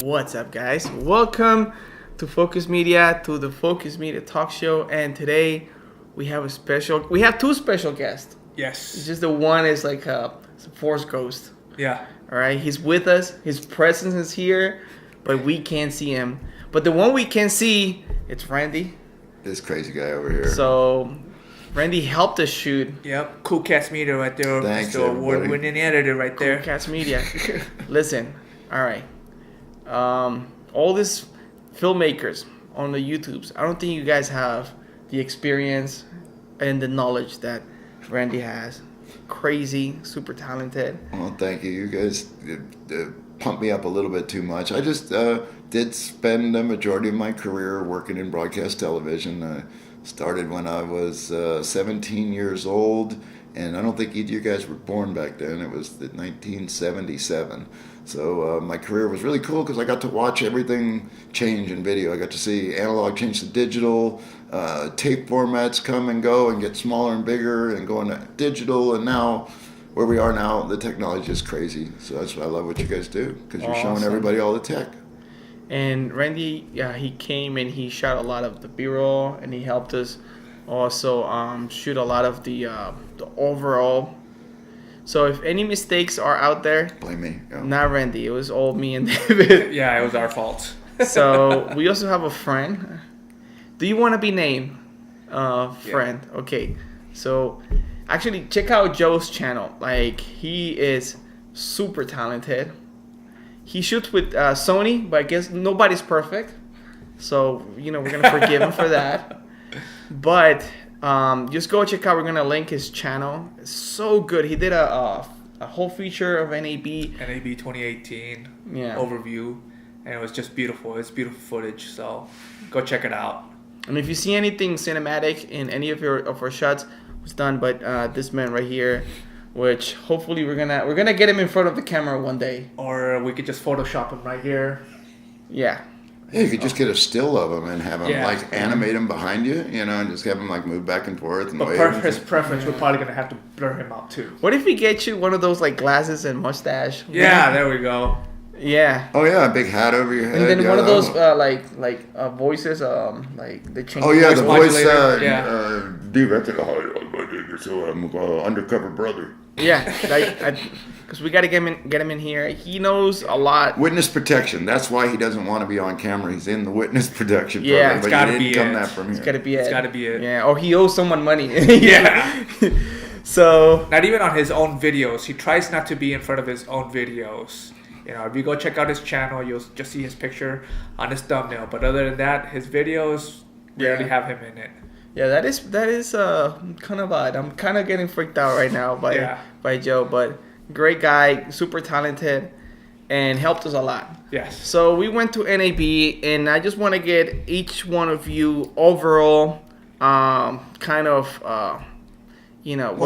What's up, guys? Welcome to Focus Media, to the Focus Media Talk Show. And today we have two special guests. Yes. It's just the one is like a force ghost. Yeah. All right, he's with us. His presence is here, but we can't see him. But the one we can see, it's Randy. This crazy guy over here. So Randy helped us shoot. Yep. Cool Cats Media right there. Thanks, the award-winning editor right there. Cool Cats Media. Listen, all right. All these filmmakers on the YouTubes, I don't think you guys have the experience and the knowledge that Randy has. Crazy, super talented. Well, thank you. You guys pumped me up a little bit too much. I just did spend the majority of my career working in broadcast television. I started when I was 17 years old, and I don't think either of you guys were born back then. It was 1977. So my career was really cool because I got to watch everything change in video. I got to see analog change to digital, tape formats come and go and get smaller and bigger and go into digital. And now, where we are now, the technology is crazy. So that's why I love what you guys do, because you're showing everybody all the tech. And Randy, he came and he shot a lot of the B-roll, and he helped us also shoot a lot of the overall. So if any mistakes are out there, blame me. Yeah. Not Randy. It was all me and David. Yeah, it was our fault. So we also have a friend. Do you want to be named? Friend. Yeah. Okay. So actually, check out Joe's channel. Like, he is super talented. He shoots with Sony, but I guess nobody's perfect. So, we're going to forgive him for that. But just go check out. We're going to link his channel. It's so good. He did a whole feature of NAB. NAB 2018 overview. And it was just beautiful. It's beautiful footage. So go check it out. And if you see anything cinematic in any of our shots, it was done by this man right here. Which hopefully we're gonna get him in front of the camera one day. Or we could just Photoshop him right here. Yeah. Yeah, you could just get a still of him and have him animate him behind you, and just have him move back and forth and wave. But his preference, we're probably gonna have to blur him out too. What if we get you one of those glasses and mustache? Yeah, there we go. Yeah. Oh yeah, a big hat over your head. And then one of those voices, they change. Oh yeah, the voice. Undercover brother. Yeah, because we got to get him in here. He knows a lot. Witness protection. That's why he doesn't want to be on camera. He's in the witness protection program. Yeah, it's got to be that from here. It's got to be it. It's got to be it. Yeah, or he owes someone money. Yeah. So not even on his own videos. He tries not to be in front of his own videos. If you go check out his channel, you'll just see his picture on his thumbnail. But other than that, his videos rarely have him in it. Yeah, that is kind of odd. I'm kind of getting freaked out right now by Joe, but great guy, super talented, and helped us a lot. Yes. So we went to NAB, and I just want to get each one of you overall, what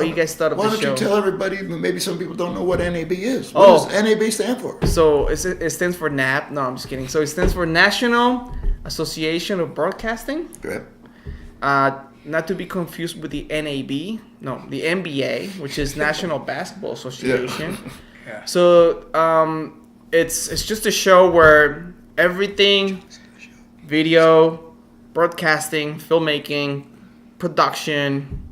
you guys thought of the show. Why don't you tell everybody? Maybe some people don't know what NAB is. What does NAB stand for? So it stands for NAB. No, I'm just kidding. So it stands for National Association of Broadcasting. Go ahead. Not to be confused with the NAB. No, the NBA, which is National Basketball Association. Yeah. So it's just a show where everything, video, broadcasting, filmmaking, production,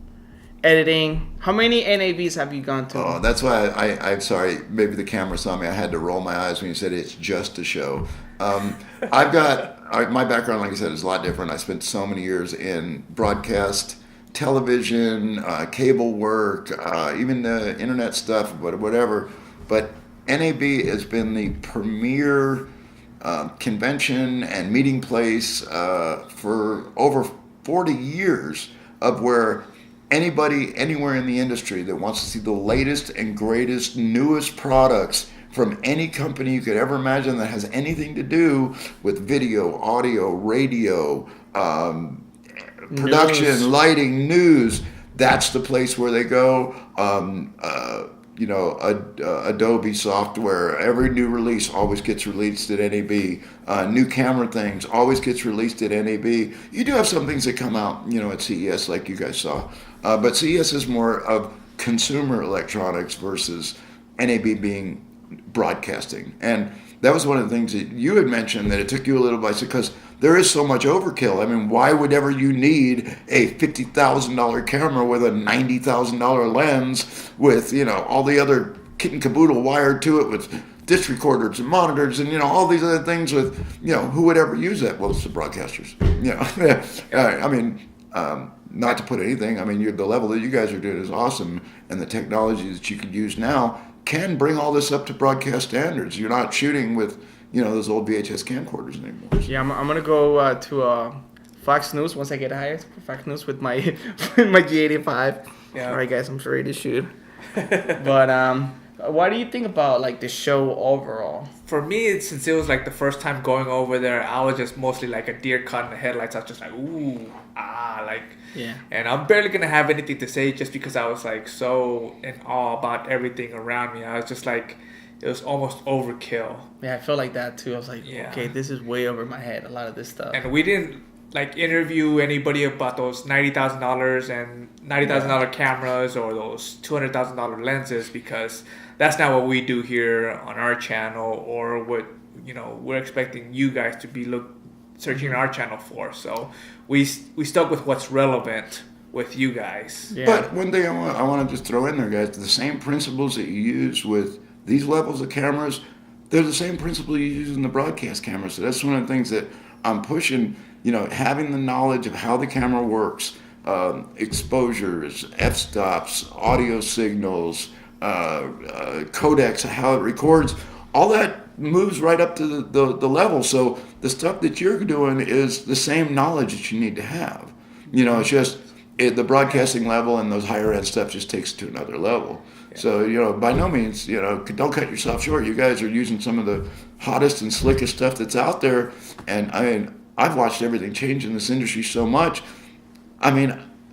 editing. How many NABs have you gone to? Oh, that's why I'm sorry. Maybe the camera saw me. I had to roll my eyes when you said it's just a show. I've got my background, like I said, is a lot different. I spent so many years in broadcast, television, cable work, even the internet stuff, whatever. But NAB has been the premier convention and meeting place for over 40 years of where anybody anywhere in the industry that wants to see the latest and greatest, newest products from any company you could ever imagine that has anything to do with video, audio, radio, production, news, lighting, news, that's the place where they go. Adobe software, every new release always gets released at NAB. New camera things always gets released at NAB. You do have some things that come out, at CES like you guys saw. But CES is more of consumer electronics versus NAB being broadcasting. And that was one of the things that you had mentioned, that it took you a little bit, because there is so much overkill. I mean, why would ever you need a $50,000 camera with a $90,000 lens with, all the other kit and caboodle wired to it with disc recorders and monitors and, all these other things with, who would ever use that? Well, it's the broadcasters, I mean, not to put anything, I mean, the level that you guys are doing is awesome, and the technology that you could use now can bring all this up to broadcast standards. You're not shooting with, those old VHS camcorders anymore. Yeah, I'm gonna go to Fox News once I get hired for Fox News with my my G85. Yeah. All right, guys, I'm ready to shoot. But what do you think about like the show overall? For me, since it was like the first time going over there, I was just mostly like a deer caught in the headlights. I was just like, ooh, like, yeah. And I'm barely gonna have anything to say just because I was like so in awe about everything around me. I was just like, it was almost overkill. Yeah, I felt like that too. I was like, Yeah. okay, this is way over my head. A lot of this stuff. And we didn't like interview anybody about those $90,000 and $90,000 cameras or those $200,000 lenses, because that's not what we do here on our channel, or what we're expecting you guys to be searching our channel for. So we stuck with what's relevant with you guys. Yeah. But one thing I want to just throw in there, guys, the same principles that you use with these levels of cameras, they're the same principle you use in the broadcast camera. So that's one of the things that I'm pushing, having the knowledge of how the camera works, exposures, f-stops, audio signals, codecs, how it records, all that moves right up to the level. So the stuff that you're doing is the same knowledge that you need to have. It's just the broadcasting level and those higher end stuff just takes it to another level. Yeah. So, by no means, don't cut yourself short. You guys are using some of the hottest and slickest stuff that's out there. And I mean, I've watched everything change in this industry so much. I mean,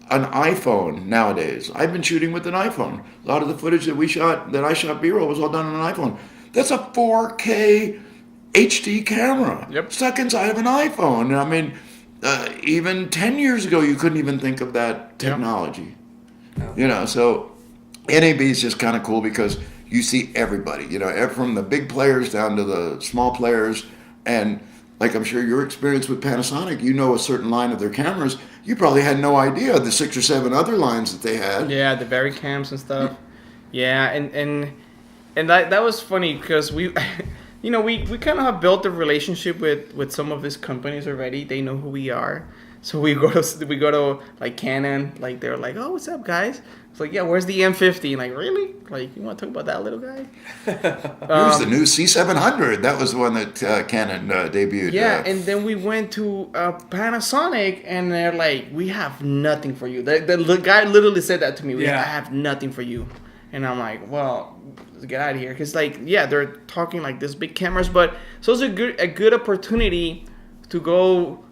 an iPhone nowadays. I've been shooting with an iPhone. A lot of the footage that I shot B-roll was all done on an iPhone. That's a 4K HD camera. Yep. Stuck inside of an iPhone. And I mean, even 10 years ago, you couldn't even think of that technology. No. So NAB is just kind of cool because you see everybody, from the big players down to the small players. And like I'm sure your experience with Panasonic, a certain line of their cameras. You probably had no idea the 6 or 7 other lines that they had. Yeah, the berry cams and stuff. Yeah, and that was funny because we, we kind of have built a relationship with some of these companies already. They know who we are, so we go to like Canon. Like they're like, oh, what's up, guys? It's like, yeah, where's the M50? And like, really? Like, you want to talk about that little guy? It was the new C700. That was the one that Canon debuted. Yeah, and then we went to Panasonic, and they're like, we have nothing for you. The guy literally said that to me. I have nothing for you. And I'm like, well, let's get out of here. Because, like, yeah, they're talking like this big cameras. But so it's a good opportunity to go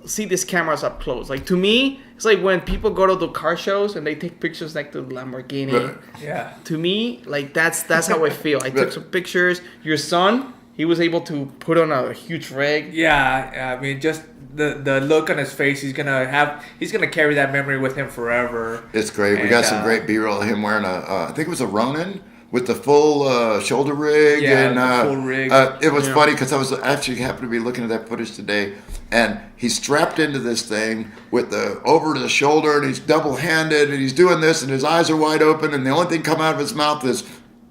see these cameras up close. Like, to me, it's like when people go to the car shows and they take pictures like the Lamborghini. Right. Yeah. To me, like that's how I feel. I took some pictures. Your son, he was able to put on a huge rig. Yeah, I mean, just the look on his face, he's gonna carry that memory with him forever. It's great. We got some great B-roll of him wearing I think it was a Ronin with the full shoulder rig. Yeah, and, the full rig. It was funny because I was actually happened to be looking at that footage today, and he's strapped into this thing with the over the shoulder, and he's double-handed, and he's doing this, and his eyes are wide open, and the only thing coming out of his mouth is,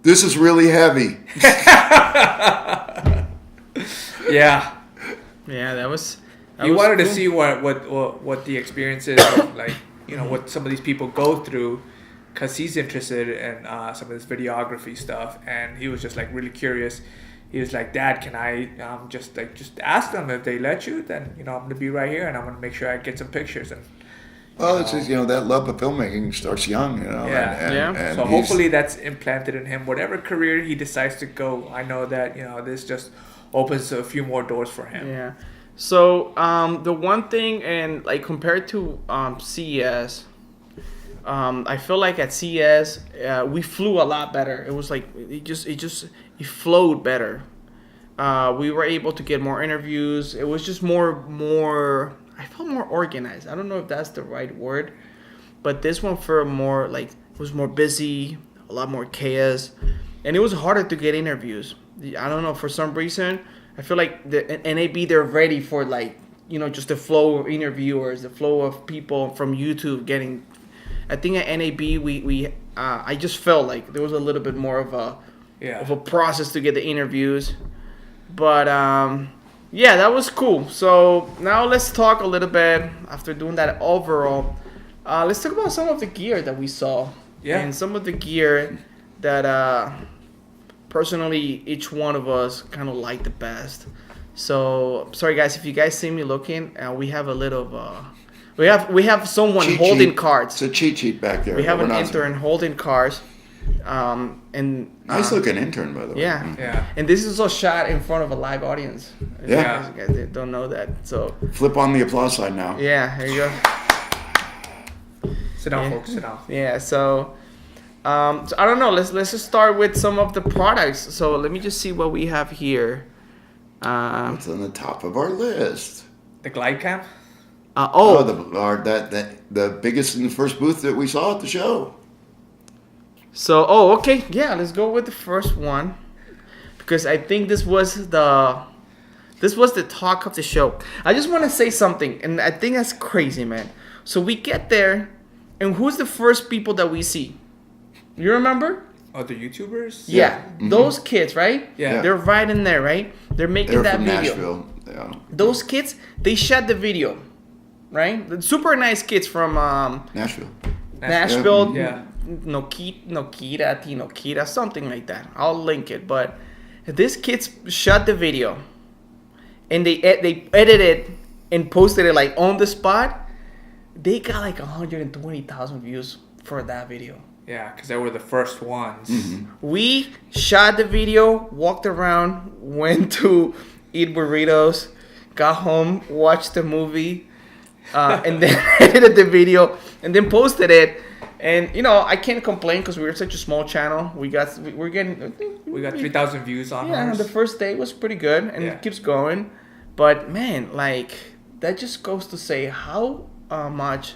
"This is really heavy." Yeah. Yeah, that was. You wanted to see what the experience is of, like, what some of these people go through, because he's interested in some of this videography stuff, and he was just like really curious. He was like, "Dad, can I just ask them if they let you? Then I'm gonna be right here, and I'm gonna make sure I get some pictures." And well, it's just that love of filmmaking starts young, Yeah. And so hopefully that's implanted in him. Whatever career he decides to go, I know that this just opens a few more doors for him. Yeah. So the one thing, and like compared to CES, I feel like at CES we flew a lot better. It was like it flowed better. We were able to get more interviews. It was just more. I felt more organized. I don't know if that's the right word, but this one felt more like it was more busy, a lot more chaos. and it was harder to get interviews. I don't know, for some reason, I feel like the NAB, they're ready for like, just the flow of interviewers, the flow of people from YouTube getting. I think at NAB I just felt like there was a little bit more of a process to get the interviews, but yeah, that was cool. So now let's talk a little bit after doing that overall. Let's talk about some of the gear that we saw, and some of the gear that personally each one of us kind of liked the best. So sorry guys, if you guys see me looking, we have a little we have someone holding cards. It's a cheat sheet back there. We have an intern holding cards. And nice looking intern, by the way. Yeah. And this is all shot in front of a live audience. Yeah. You guys don't know that. So flip on the applause side now. Yeah, here you go. Sit down, folks. Sit down. Yeah. So I don't know. Let's just start with some of the products. So let me just see what we have here. What's on the top of our list? The Glidecam. The biggest and the first booth that we saw at the show. So, okay. Yeah, let's go with the first one. Because I think this was the talk of the show. I just want to say something, and I think that's crazy, man. So we get there, and who's the first people that we see? You remember? Oh, the YouTubers? Yeah. Mm-hmm. Those kids, right? Yeah. They're right in there, right? They're making that video. Nashville. Yeah. Those kids, they shot the video, right? The super nice kids from Nashville. Yeah. Nokita, something like that. I'll link it. But these kids shot the video, and they edited and posted it like on the spot. They got like 120,000 views for that video. Yeah, because they were the first ones. Mm-hmm. We shot the video, walked around, went to eat burritos, got home, watched the movie, and then edited the video, and then posted it. And I can't complain because we're such a small channel. We got 3,000 views on ours. The first day was pretty good, and it keeps going. But man, like that just goes to say how much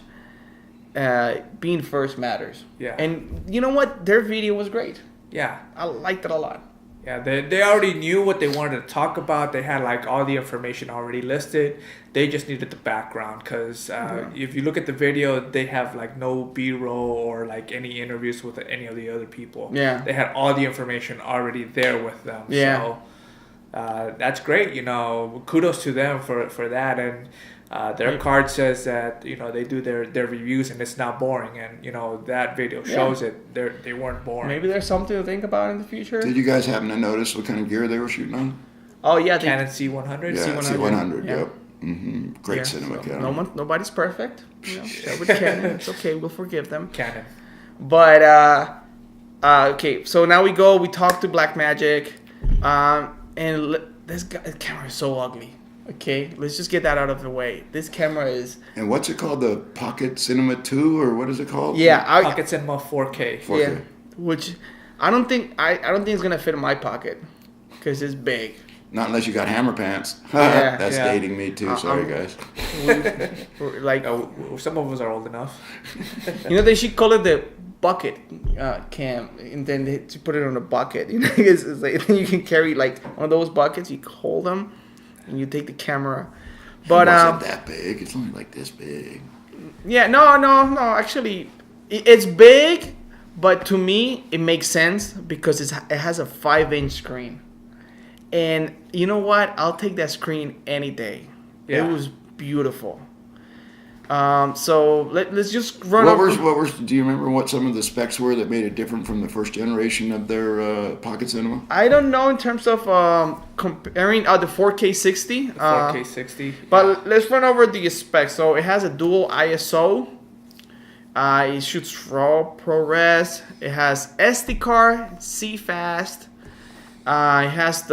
being first matters. Yeah. And you know what? Their video was great. Yeah. I liked it a lot. Yeah, they already knew what they wanted to talk about. They had like all the information already listed. They just needed the background because if you look at the video, they have like no B-roll or like any interviews with any of the other people. Yeah. They had all the information already there with them. Yeah. So that's great. Kudos to them for that. And their card says that they do their reviews and it's not boring, and that video shows it. They weren't boring. Maybe there's something to think about in the future. Did you guys happen to notice what kind of gear they were shooting on? Oh yeah, Canon C100. Yeah, C100. Yeah. Yep. Mm-hmm. Great cinema camera. Nobody's perfect. With Canon, it's okay. We'll forgive them. Canon. But okay, so now we talk to Blackmagic, and this camera is so ugly. Okay, let's just get that out of the way. This camera is... And what's it called? The Pocket Cinema 2, or what is it called? Yeah, Pocket Cinema 4K. 4K. Yeah, which I don't think it's gonna fit in my pocket because it's big. Not unless you got hammer pants. Yeah, That's dating me too. Sorry, guys. Like some of us are old enough. They should call it the bucket cam, and then they put it on a bucket. It's like then you can carry like one of those buckets. You hold them. And you take the camera, but it wasn't that big. It's only like this big. Yeah, no. Actually, it's big, but to me, it makes sense because it has a 5-inch screen, and you know what? I'll take that screen any day. Yeah. It was beautiful. So let's just run over. Do you remember what some of the specs were that made it different from the first generation of their Pocket Cinema? I don't know in terms of comparing the 4K 60. 4K 60. But let's run over the specs. So it has a dual ISO. It shoots RAW, ProRes. It has SD card, CFast. It has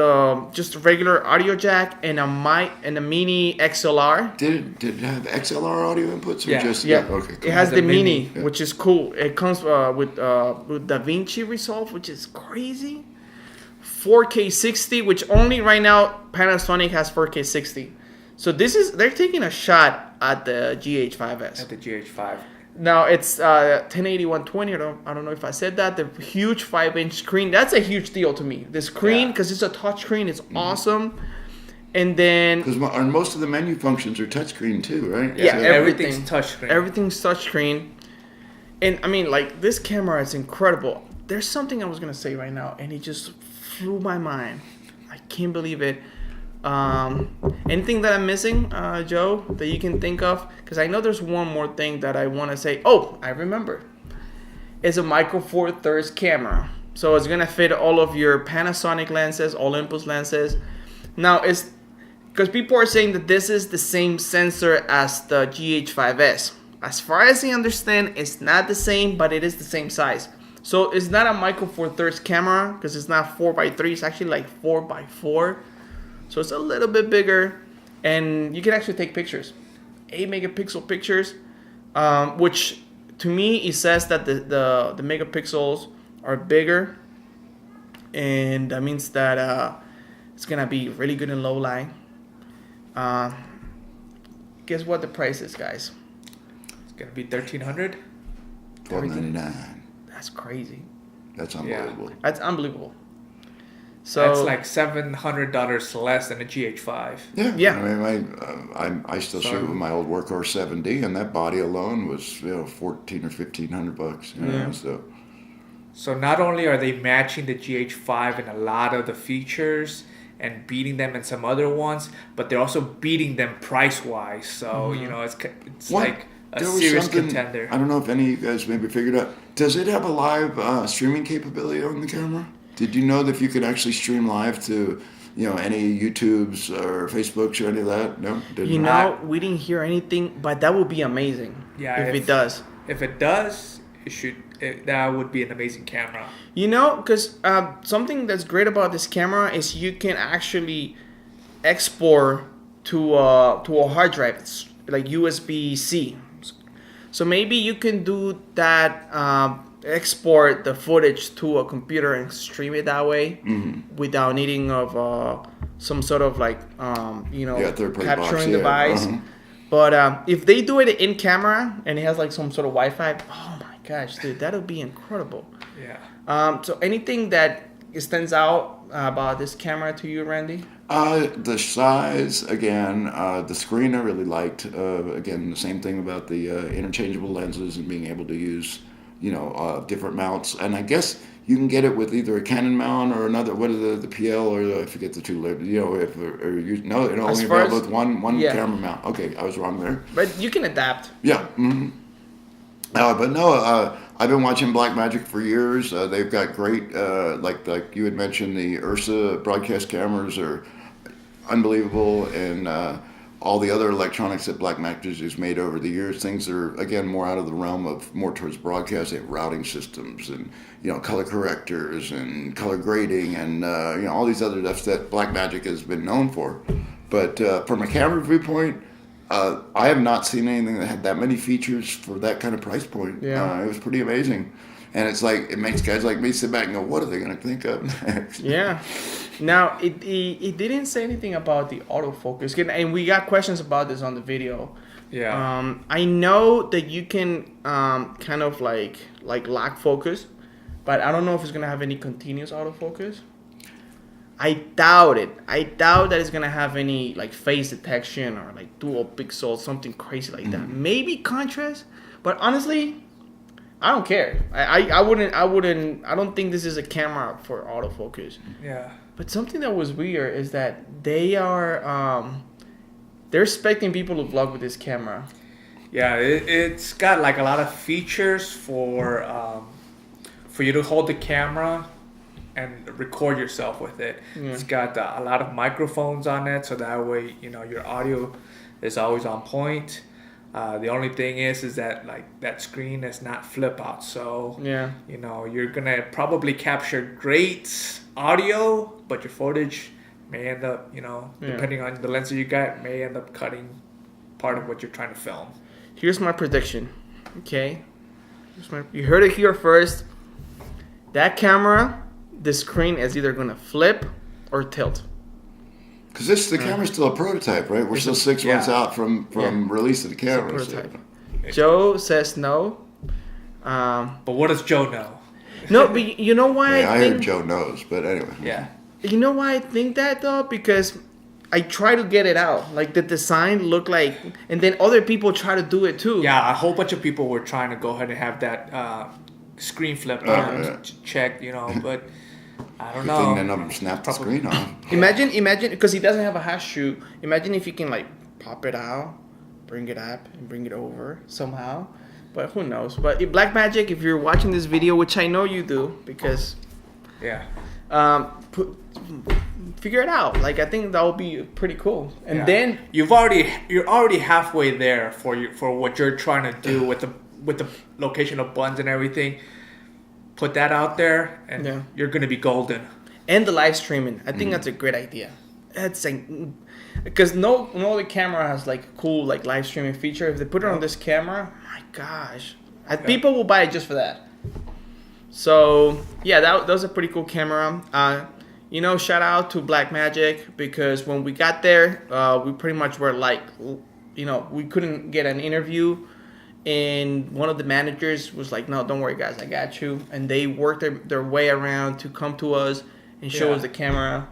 just a regular audio jack and a mic and a mini XLR. Did it have XLR audio inputs or just okay? Cool. It has the mini, which is cool. It comes with DaVinci Resolve, which is crazy. 4K 60, which only right now Panasonic has 4K 60. So they're taking a shot at the GH5S. At the GH5. Now it's 1080 120. I don't know if I said that. The huge 5-inch screen. That's a huge deal to me. The screen, because it's a touch screen, it's awesome. And then because most of the menu functions are touchscreen too, right? Yeah, So everything's touchscreen. Everything's touchscreen. And I mean, like, this camera is incredible. There's something I was gonna say right now, and it just flew my mind. I can't believe it. Anything that I'm missing, Joe, that you can think of? Because I know there's one more thing that I want to say. Oh, I remember. It's a Micro Four Thirds camera. So it's going to fit all of your Panasonic lenses, Olympus lenses. Now, it's because people are saying that this is the same sensor as the GH5S. As far as I understand, it's not the same, but it is the same size. So it's not a Micro Four Thirds camera because it's not 4x3. It's actually like 4x4. So it's a little bit bigger, and you can actually take pictures, 8 megapixel pictures, which to me it says that the megapixels are bigger, and that means that it's gonna be really good in low light. Guess what the price is, guys? It's gonna be $1,300. $12.99. That's crazy. That's unbelievable. That's unbelievable. So that's like $700 less than a GH5. Yeah. I mean, I still shoot with my old Workhorse 7D, and that body alone was $1,400 or $1,500. You know, So not only are they matching the GH5 in a lot of the features and beating them in some other ones, but they're also beating them price wise. So you know, it's like a serious contender. I don't know if any of you guys maybe figured out. Does it have a live streaming capability on the camera? Did you know that if you could actually stream live to, any YouTubes or Facebooks or any of that? No, didn't. We didn't hear anything, but that would be amazing. Yeah, if it does. If it does, that would be an amazing camera. Because something that's great about this camera is you can actually export to a hard drive. It's like USB-C. So maybe you can do that. Export the footage to a computer and stream it that way without needing of some sort of capturing device. But if they do it in camera and it has like some sort of Wi-Fi, oh my gosh, dude, that would be incredible. Yeah. So anything that stands out about this camera to you, Randy? The size, again, the screen I really liked. Again, the same thing about the interchangeable lenses and being able to use different mounts, and I guess you can get it with either a Canon mount or another. What are the PL or I forget the two. It only available with one camera mount. Okay, I was wrong there. But you can adapt. Yeah. Mm-hmm. But no, I've been watching Blackmagic for years. They've got great, like you had mentioned, the Ursa broadcast cameras are unbelievable, and all the other electronics that Blackmagic has made over the years, things that are, again, more out of the realm of more towards broadcasting, routing systems, and color correctors and color grading, and all these other stuff that Blackmagic has been known for. But from a camera viewpoint, I have not seen anything that had that many features for that kind of price point. Yeah. It was pretty amazing. And it's like, it makes guys like me sit back and go, what are they going to think of next? Yeah. Now, it didn't say anything about the autofocus. And we got questions about this on the video. Yeah. I know that you can kind of like lock focus, but I don't know if it's going to have any continuous autofocus. I doubt it. I doubt that it's going to have any like phase detection or like dual pixel, something crazy like that. Maybe contrast, but honestly, I don't care. I don't think this is a camera for autofocus. Yeah. But something that was weird is that they're expecting people to vlog with this camera. Yeah, it's got like a lot of features for you to hold the camera and record yourself with it. Yeah. It's got a lot of microphones on it, so that way your audio is always on point. The only thing is that like that screen is not flip out, so you're gonna probably capture great audio, but your footage may end up depending on the lens that you got, may end up cutting part of what you're trying to film. Here's my prediction. Okay, you heard it here first. That camera, the screen is either gonna flip or tilt. Because the camera's still a prototype, right? We're still 6 months out from release of the camera. It's a prototype. Joe says no. But what does Joe know? No, but you know why? I heard Joe knows, but anyway. Yeah. You know why I think that though? Because I try to get it out. Like the design look like, and then other people try to do it too. Yeah, a whole bunch of people were trying to go ahead and have that screen flipped checked, but I don't know. Good thing none of them snapped the screen off. Imagine, because he doesn't have a hash shoe. Imagine if you can like pop it out, bring it up, and bring it over somehow. But who knows? But Blackmagic, if you're watching this video, which I know you do, because figure it out. Like I think that would be pretty cool. And then you're already halfway there for what you're trying to do with the location of buns and everything. Put that out there, and you're gonna be golden. And the live streaming, I think that's a great idea. That's like, because no other camera has like a cool like live streaming feature. If they put it on this camera, my gosh, people will buy it just for that. So yeah, that was a pretty cool camera. Shout out to Blackmagic, because when we got there, we pretty much were like, we couldn't get an interview. And one of the managers was like, no, don't worry, guys, I got you. And they worked their way around to come to us and show us the camera.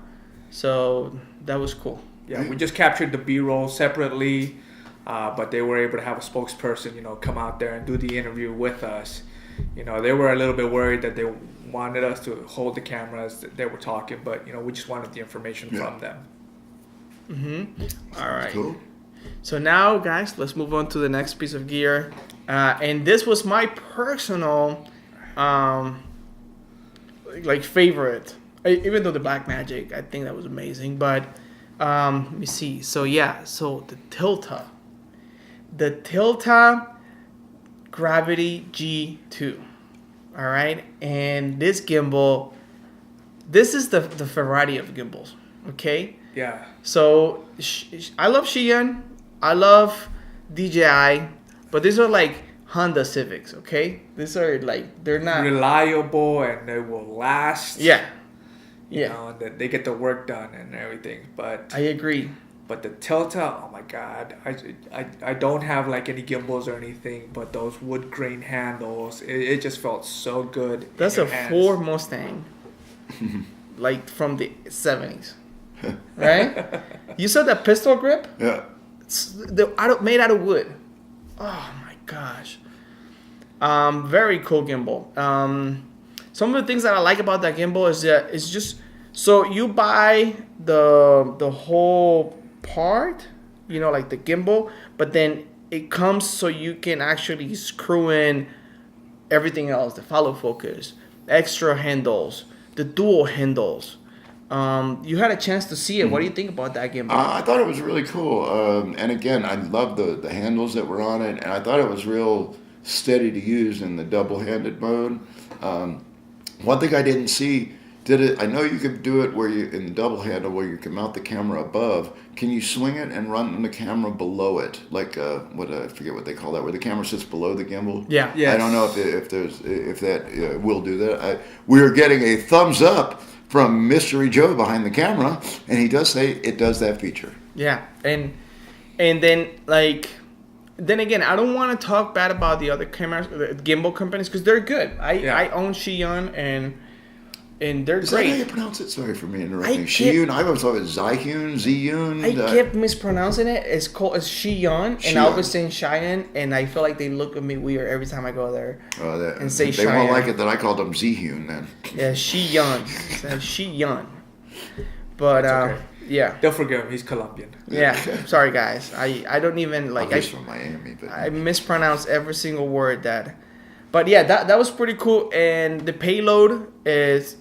So that was cool. Yeah, we just captured the B-roll separately, but they were able to have a spokesperson, come out there and do the interview with us. They were a little bit worried that they wanted us to hold the cameras that they were talking, but, we just wanted the information from them. Mm-hmm. All right. Cool. So now, guys, let's move on to the next piece of gear. And this was my personal, favorite. Even though the Blackmagic, I think that was amazing. But let me see. So the Tilta. The Tilta Gravity G2. All right. And this gimbal, this is the variety of gimbals. Okay. Yeah. So I love Xi'an. I love DJI, but these are like Honda Civics, okay? These are like, they're not reliable and they will last. Yeah. And that they get the work done and everything. But I agree. But the Tilta, oh my God, I don't have like any gimbals or anything, but those wood grain handles, it just felt so good. That's a Ford Mustang, like from the 70s, right? You saw that pistol grip? Yeah. Made out of wood. Oh my gosh. Very cool gimbal. Some of the things that I like about that gimbal is that it's just, so you buy the whole part, like the gimbal, but then it comes so you can actually screw in everything else, the follow focus, extra handles, the dual handles. You had a chance to see it. What do you think about that gimbal? I thought it was really cool. And again, I love the handles that were on it, and I thought it was real steady to use in the double-handed mode. One thing I didn't see, I know you could do it where you, in the double handle, where you can mount the camera above. Can you swing it and run the camera below it? Like, I forget what they call that, where the camera sits below the gimbal? Yeah. Yes. I don't know if that will do that. We're getting a thumbs up from Mystery Joe behind the camera, and he does say it does that feature. Yeah, and then then again, I don't want to talk bad about the other cameras, the gimbal companies, because they're good. I own Xi'an, and they're Is great. Is that how you pronounce it? Sorry for me interrupting. Xi'an. I always thought it was Ziyun. I kept mispronouncing it. It's called Xi'an, and I was saying Cheyenne, and I feel like they look at me weird every time I go there and say They Cheyenne. won't like it that I called them Ziyun then. Yeah, Xi'an. Xi'an. But okay. Yeah. Don't forgive him. He's Colombian. Yeah. Sorry, guys. I don't even like. He's from Miami, but I mispronounce every single word that. But yeah, that was pretty cool, and the payload is.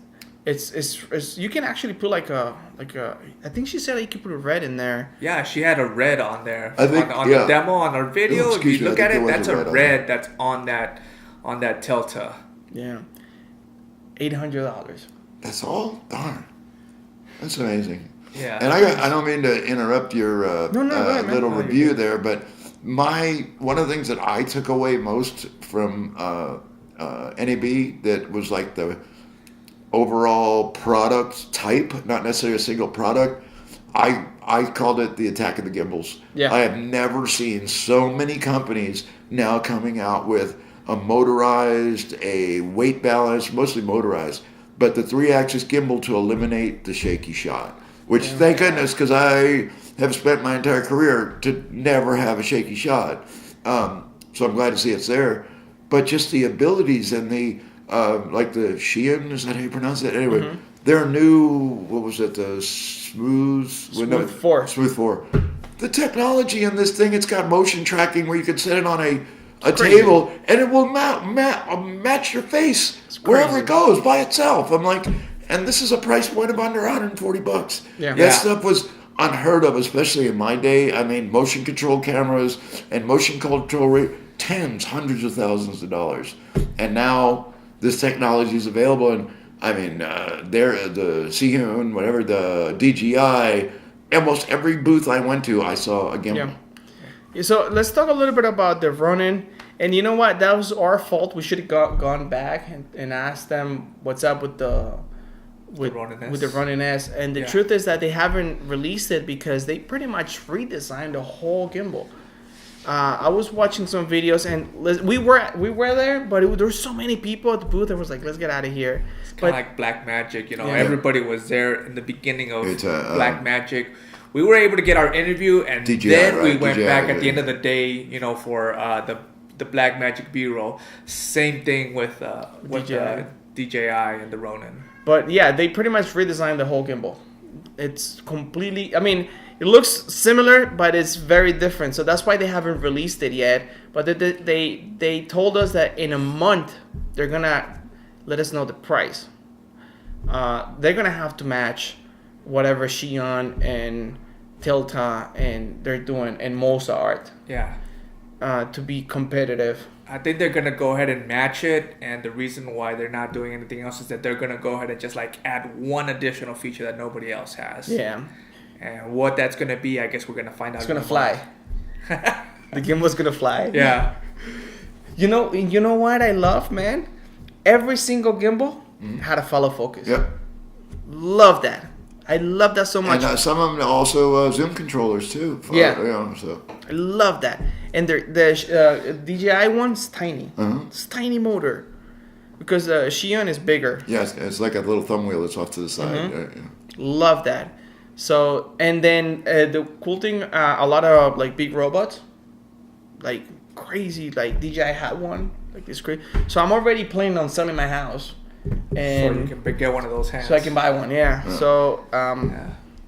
It's you can actually put like a I think she said you could put a red in there. Yeah, she had a red on there. I think on the demo on our video. Oh, if you look at it, that's a red on that's on that Tilta. Yeah. $800. That's all? Darn. That's amazing. Yeah. And I don't mean to interrupt your little review there, but one of the things that I took away most from NAB that was like the overall product type, not necessarily a single product. I called it the attack of the gimbals. Yeah. I have never seen so many companies now coming out with a motorized, a weight balance, mostly motorized, but the 3-axis gimbal to eliminate the shaky shot. Which, thank goodness, because I have spent my entire career to never have a shaky shot. So I'm glad to see it's there. But just the abilities and the, like the Shein, is that how you pronounce it? Anyway, their new, what was it, the Smooth 4. Smooth 4. The technology in this thing, it's got motion tracking where you can set it on a crazy. table and it will match your face wherever it goes by itself. I'm like, and this is a price point of under $140. Yeah. That stuff was unheard of, especially in my day. I mean, motion control cameras and motion control tens, hundreds of thousands of dollars. And now this technology is available. And I mean, the Seehun, whatever, the DJI, almost every booth I went to, I saw a gimbal. Yeah. So let's talk a little bit about the Ronin. And you know what? That was our fault. We should have gone back and asked them what's up with the Ronin S. And the truth is that they haven't released it because they pretty much redesigned the whole gimbal. I was watching some videos and we were there, but there were so many people at the booth. I was like, let's get out of here. It's kind of like Blackmagic, you know. Yeah. Everybody was there in the beginning of Blackmagic. We were able to get our interview, and DJI, then we went back at the end of the day, you know, for the Blackmagic B-roll. Same thing with DJI and the Ronin. But yeah, they pretty much redesigned the whole gimbal. It's completely, I mean, it looks similar, but it's very different. So that's why they haven't released it yet. But they told us that in a month, they're going to let us know the price. They're going to have to match whatever Shein and Tilta and they're doing and Mozart. Yeah. To be competitive. I think they're going to go ahead and match it. And the reason why they're not doing anything else is that they're going to go ahead and just like add one additional feature that nobody else has. Yeah. And what that's going to be, I guess we're going to find out. It's going to fly. The gimbal's going to fly. Yeah. You know what I love, man? Every single gimbal had a follow focus. Yep. Love that. I love that so much. And some of them also zoom controllers too. So. I love that. And the DJI one's tiny. It's a tiny motor. Because the Shein is bigger. Yeah, it's like a little thumb wheel that's off to the side. Yeah. Love that. So, and then the cool thing, a lot of like big robots, like crazy, like DJI had one, like this crazy. So I'm already planning on selling my house. And so you can get one of those hands. So I can buy one, yeah. So,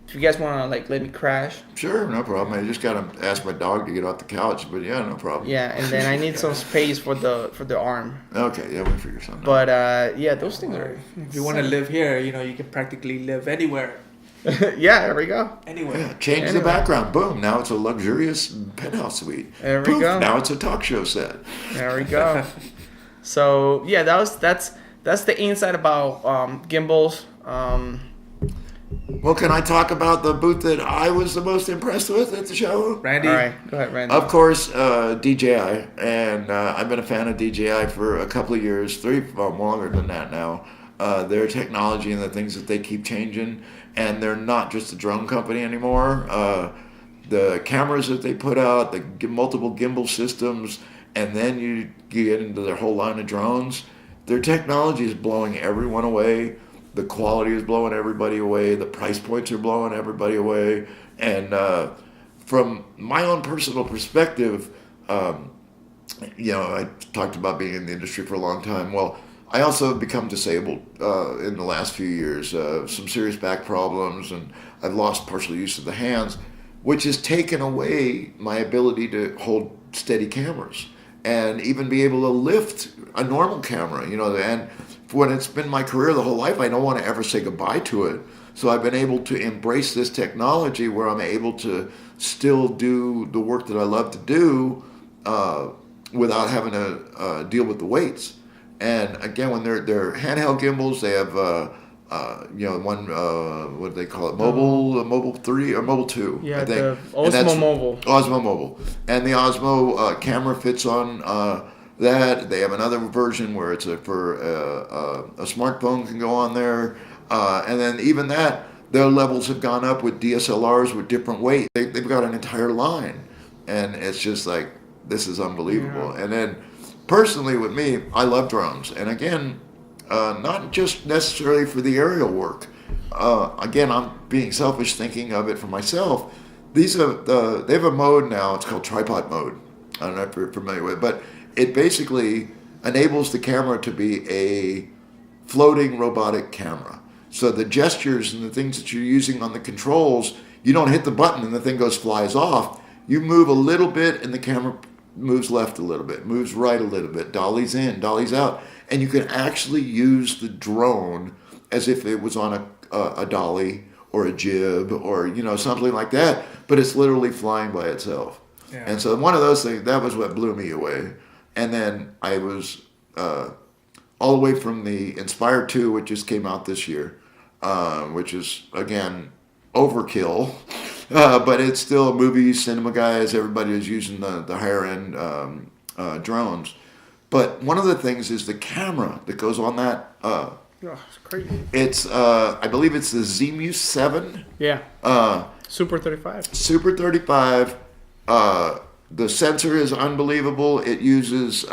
if you guys want to like let me crash. Sure, no problem. I just got to ask my dog to get off the couch, but yeah, no problem. Yeah, and then I need some space for the arm. Okay, yeah, we'll figure something out. But yeah, those things are. If you want to live here, you know, you can practically live anywhere. Yeah, there we go. Anyway. Yeah, change the background. Boom. Now it's a luxurious penthouse suite. There we go. Now it's a talk show set. There we go. So yeah, that's the inside about gimbals. Well, can I talk about the booth that I was the most impressed with at the show? Randy? All right, go ahead, Randy. Of course, DJI. And I've been a fan of DJI for a couple of years, longer than that now. Their technology and the things that they keep changing. And they're not just a drone company anymore. The cameras that they put out, the multiple gimbal systems, and then you get into their whole line of drones. Their technology is blowing everyone away. The quality is blowing everybody away. The price points are blowing everybody away. And from my own personal perspective, I talked about being in the industry for a long time. Well, I also have become disabled in the last few years. Some serious back problems, and I've lost partial use of the hands, which has taken away my ability to hold steady cameras and even be able to lift a normal camera, and when it's been my career the whole life, I don't want to ever say goodbye to it. So I've been able to embrace this technology where I'm able to still do the work that I love to do without having to deal with the weights. And again, when they're handheld gimbals, they have one what do they call it? Mobile 3 or Mobile 2. Yeah, I think. the Osmo Mobile. Osmo Mobile, and the Osmo camera fits on that. They have another version where it's for a smartphone can go on there, and then even that their levels have gone up with DSLRs with different weight. They've got an entire line, and it's just like, this is unbelievable. Yeah. And then personally with me, I love drones, and again, not just necessarily for the aerial work. Again, I'm being selfish thinking of it for myself. They have a mode now, it's called tripod mode. I don't know if you're familiar with it, but it basically enables the camera to be a floating robotic camera. So the gestures and the things that you're using on the controls, you don't hit the button and the thing flies off. You move a little bit and the camera moves left a little bit, moves right a little bit, dollies in, dollies out. And you can actually use the drone as if it was on a dolly or a jib or, something like that, but it's literally flying by itself. Yeah. And so one of those things, that was what blew me away. And then I was all the way from the Inspire 2, which just came out this year, which is, again, overkill. But it's still movies, cinema guys, everybody is using the higher-end drones. But one of the things is the camera that goes on that. It's crazy. It's, I believe it's the ZMU 7. Yeah. Super 35. Super 35. The sensor is unbelievable. It uses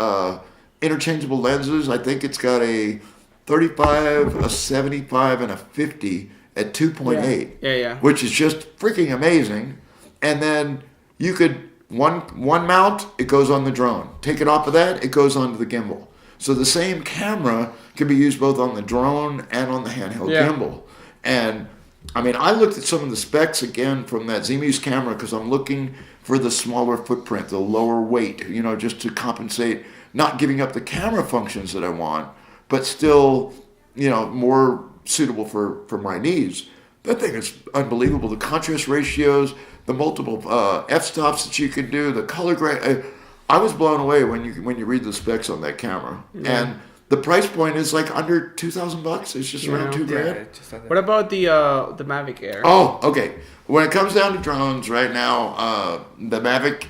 interchangeable lenses. I think it's got a 35, a 75, and a 50 at 2.8. Yeah. Which is just freaking amazing. And then you could, one mount, it goes on the drone. Take it off of that, it goes onto the gimbal. So the same camera can be used both on the drone and on the handheld gimbal. And I mean, I looked at some of the specs again from that ZMU's camera because I'm looking for the smaller footprint, the lower weight, just to compensate, not giving up the camera functions that I want, but still, more suitable for my needs. That thing is unbelievable. The contrast ratios, the multiple f-stops that you can do, the color grade. I was blown away when you read the specs on that camera. Yeah. And the price point is like under $2,000. It's just around $2,000. What about the Mavic Air? Oh, okay. When it comes down to drones right now, the Mavic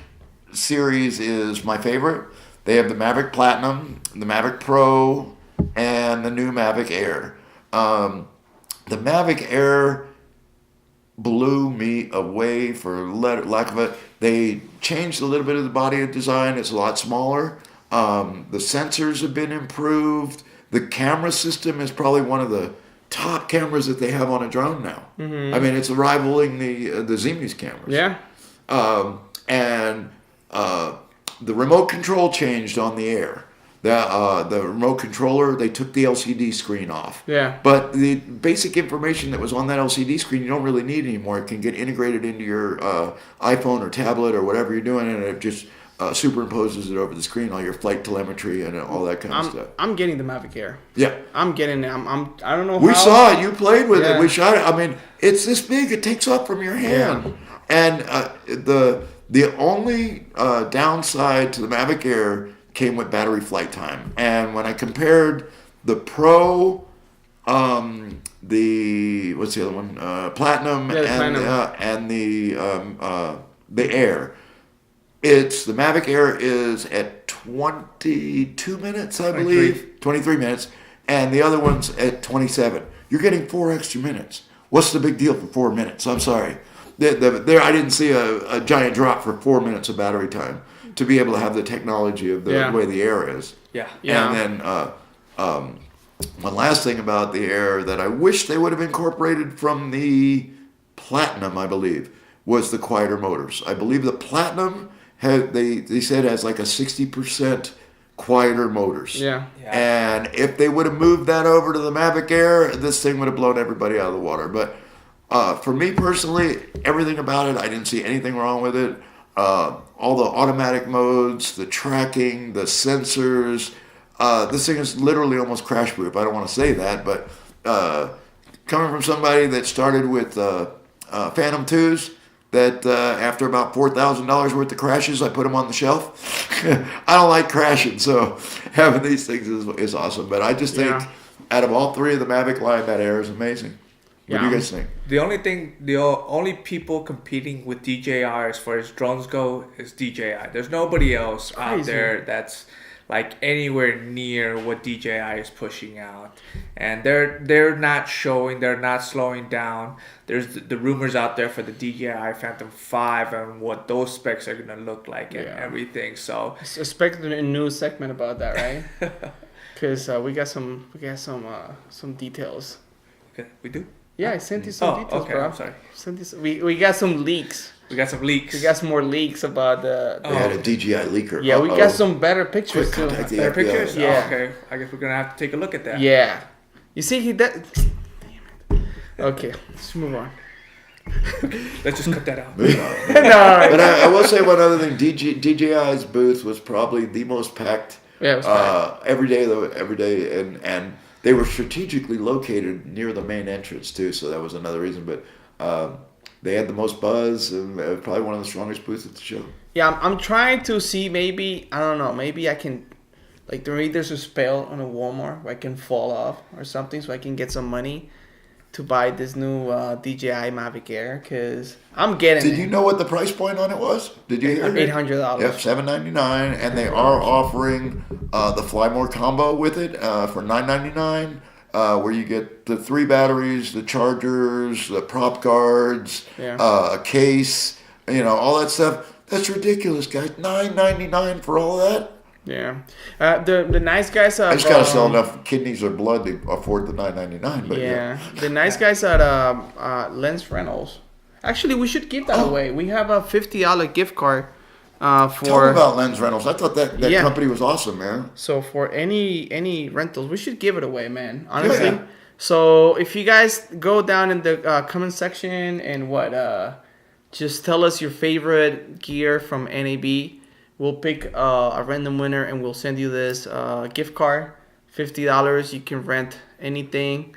series is my favorite. They have the Mavic Platinum, the Mavic Pro, and the new Mavic Air. The Mavic Air blew me away, for lack of it. They changed a little bit of the body design. It's a lot smaller. The sensors have been improved. The camera system is probably one of the top cameras that they have on a drone now. Mm-hmm. I mean, it's rivaling the ZMU's cameras. Yeah. And the remote control changed on the Air. The remote controller, they took the LCD screen off. Yeah. But the basic information that was on that LCD screen, you don't really need anymore. It can get integrated into your iPhone or tablet or whatever you're doing, and it just superimposes it over the screen, all your flight telemetry and all that kind of stuff. I'm getting the Mavic Air. Yeah. I'm getting it. I don't know how. We saw it. You played with it. We shot it. I mean, it's this big. It takes off from your hand. Yeah. And the only downside to the Mavic Air came with battery flight time. And when I compared the Pro, what's the other one? Platinum, and the Air. The Mavic Air is at 22 minutes, I believe. 23 minutes. And the other one's at 27. You're getting 4 extra minutes. What's the big deal for 4 minutes? I'm sorry. There, I didn't see a giant drop for 4 minutes of battery time to be able to have the technology of the way the Air is. Yeah. And then one last thing about the Air that I wish they would have incorporated from the Platinum, I believe, was the quieter motors. I believe the Platinum they said has like a 60% quieter motors. Yeah. And if they would have moved that over to the Mavic Air, this thing would have blown everybody out of the water. But for me personally, everything about it, I didn't see anything wrong with it. All the automatic modes, the tracking, the sensors. This thing is literally almost crash proof. I don't want to say that, but coming from somebody that started with Phantom 2s, that after about $4,000 worth of crashes, I put them on the shelf. I don't like crashing, so having these things is awesome. But I just think out of all three of the Mavic line, that Air is amazing. What do you guys think? The only people competing with DJI as far as drones go is DJI. There's nobody else out there that's like anywhere near what DJI is pushing out, and they're not slowing down. There's the rumors out there for the DJI Phantom 5 and what those specs are gonna look like and everything. So expect a new segment about that, right? Because we got some details. Okay, we do. Yeah, I sent you some details, okay, bro. I'm sorry. We got some leaks. We got some leaks. We got some more leaks about the They had a DJI leaker. Yeah, we got some better pictures too. Contact the Better FBI. pictures? Yeah. Oh, okay. I guess we're gonna have to take a look at that. Yeah. You see, he does. Damn it. Okay, let's move on. Let's just cut that out. No. No. But I will say one other thing. DJI's booth was probably the most packed. Yeah, it was packed. Every day, and they were strategically located near the main entrance too, so that was another reason. But they had the most buzz, and probably one of the strongest booths at the show. Yeah, I'm trying to see, maybe, I don't know, maybe I can, like, there's a spell on a Walmart where I can fall off or something so I can get some money to buy this new DJI Mavic Air, because I'm getting Did you know what the price point on it was? Did you hear it? $800. Yep, $799, and they are offering the Fly More combo with it for $999, where you get the 3 batteries, the chargers, the prop guards, a case, all that stuff. That's ridiculous, guys. $999 for all that. Yeah. The nice guys at... I just gotta sell enough kidneys or blood to afford the $999. But yeah. The nice guys at Lens Rentals. Actually, we should give that away. We have a $50 gift card Tell me for... about Lens Rentals. I thought that Yeah. company was awesome, man. So for any rentals, we should give it away, man. Honestly. Yeah. So if you guys go down in the comment section and just tell us your favorite gear from NAB. We'll pick a random winner and we'll send you this gift card, $50. You can rent anything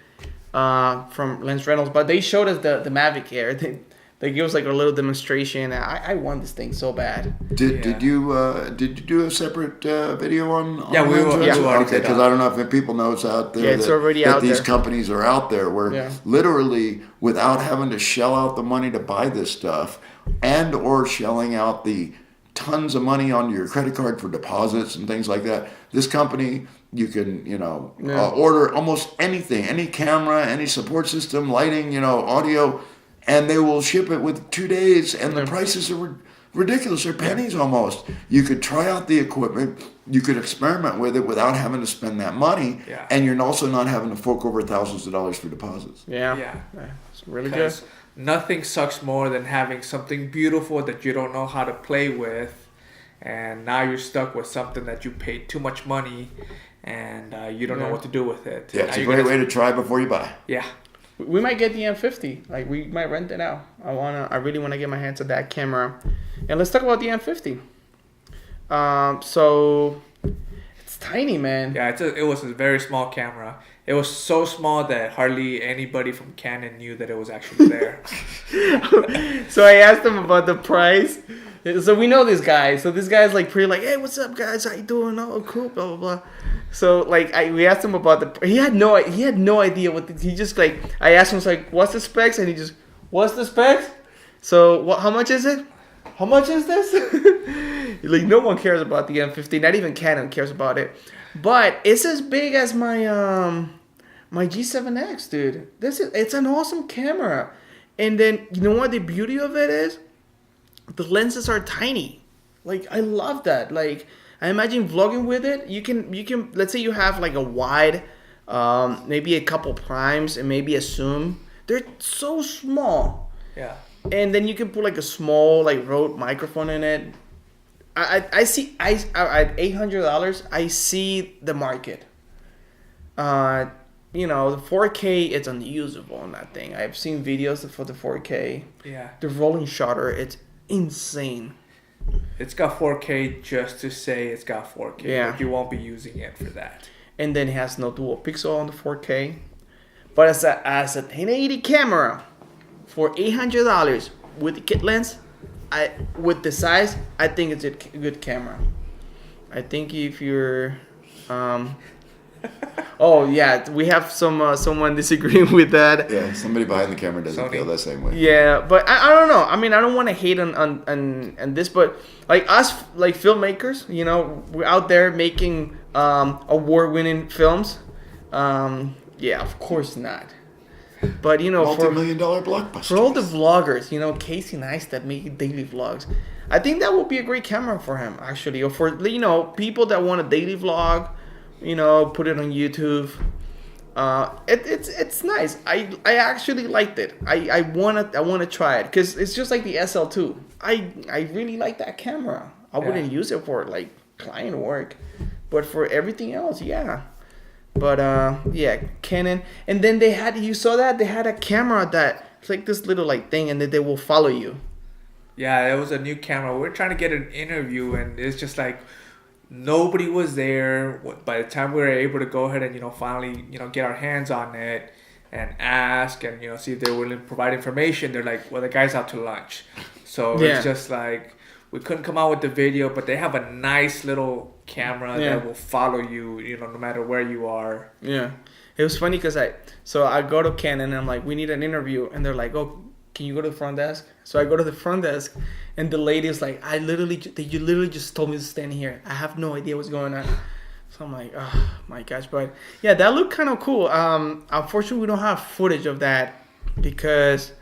from Lens Rentals. But they showed us the Mavic Air. They gave us like a little demonstration. I want this thing so bad. Did you do a separate video on? Yeah, we Lens Rentals? already Okay, did because that. I don't know if people know it's out there. Yeah, it's already that out these there. companies are out there where literally without having to shell out the money to buy this stuff and or shelling out the tons of money on your credit card for deposits and things like that. This company, you can, order almost anything, any camera, any support system, lighting, audio, and they will ship it with 2 days, and the prices are ridiculous. They're pennies almost. You could try out the equipment. You could experiment with it without having to spend that money, and you're also not having to fork over thousands of dollars for deposits. Yeah. It's really good. Nothing sucks more than having something beautiful that you don't know how to play with, and now you're stuck with something that you paid too much money, and you don't know what to do with it. Yeah, it's a great way to try before you buy. Yeah. We might get the M50. Like, we might rent it out. I really want to get my hands on that camera. And let's talk about the M50. So it's tiny, man. Yeah, it was a very small camera. It was so small that hardly anybody from Canon knew that it was actually there. So I asked him about the price. So we know this guy. So this guy's like pretty like, hey, what's up, guys? How you doing? Oh, cool, blah blah blah. So like we asked him about he had no idea he just like, I asked him, like, what's the specs, and he just, what's the specs? So how much is it? How much is this? Like, no one cares about the M50. Not even Canon cares about it. But it's as big as my my G7X, dude. It's an awesome camera. And then, you know what the beauty of it is? The lenses are tiny. Like, I love that. Like, I imagine vlogging with it. You can let's say you have like a wide, maybe a couple primes and maybe a zoom. They're so small. Yeah. And then you can put like a small like Rode microphone in it. I see at $800 I see the market. The 4K, it's unusable on that thing. I've seen videos for the 4K. Yeah. The rolling shutter, it's insane. It's got 4K just to say it's got 4K. Yeah. But you won't be using it for that. And then it has no dual pixel on the 4K. But as a 1080 camera for $800 with the kit lens, with the size, I think it's a good camera. I think if you're Oh yeah, we have someone disagreeing with that. Yeah, somebody behind the camera doesn't feel that same way. Yeah, but I don't know. I mean, I don't want to hate on this, but like us, like filmmakers, you know, we're out there making award-winning films. Yeah, of course not. But you know, multi-million-dollar blockbusters. For all the vloggers, you know, Casey Neistat making daily vlogs, I think that would be a great camera for him, actually, or for, you know, people that want a daily vlog, you know, put it on YouTube. It's nice. I actually liked it. I wanna try it because it's just like the SL2. I really like that camera. I wouldn't use it for like client work, but for everything else, yeah. But yeah, Canon. And then they had, you saw that they had a camera that it's like this little like thing, and then they will follow you. Yeah, it was a new camera. We're trying to get an interview, and it's just like nobody was there. By the time we were able to go ahead and, you know, finally, you know, get our hands on it and ask and, you know, see if they were willing to provide information, they're like, well, the guy's out to lunch. So it's just like we couldn't come out with the video, but they have a nice little camera that will follow you, you know, no matter where you are. Yeah. It was funny because I go to Canon and I'm like, we need an interview. And they're like, oh, can you go to the front desk? So I go to the front desk and the lady is like, you literally just told me to stand here. I have no idea what's going on. So I'm like, oh my gosh. But yeah, that looked kind of cool. Unfortunately, we don't have footage of that because